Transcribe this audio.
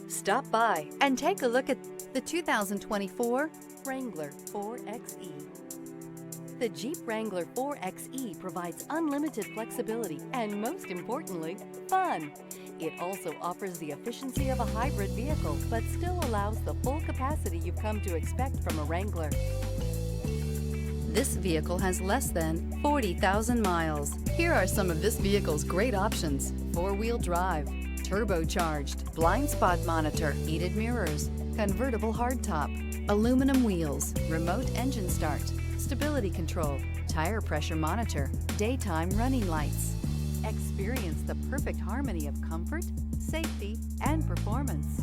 Stop by and take a look at the 2024 Wrangler 4xe. The Jeep Wrangler 4xe provides unlimited flexibility and, most importantly, fun. It also offers the efficiency of a hybrid vehicle, but still allows the full capacity you've come to expect from a Wrangler. This vehicle has less than 40,000 miles. Here are some of this vehicle's great options: four-wheel drive, turbocharged, blind spot monitor, heated mirrors, convertible hardtop, aluminum wheels, remote engine start, stability control, tire pressure monitor, daytime running lights. Experience the perfect harmony of comfort, safety, and performance.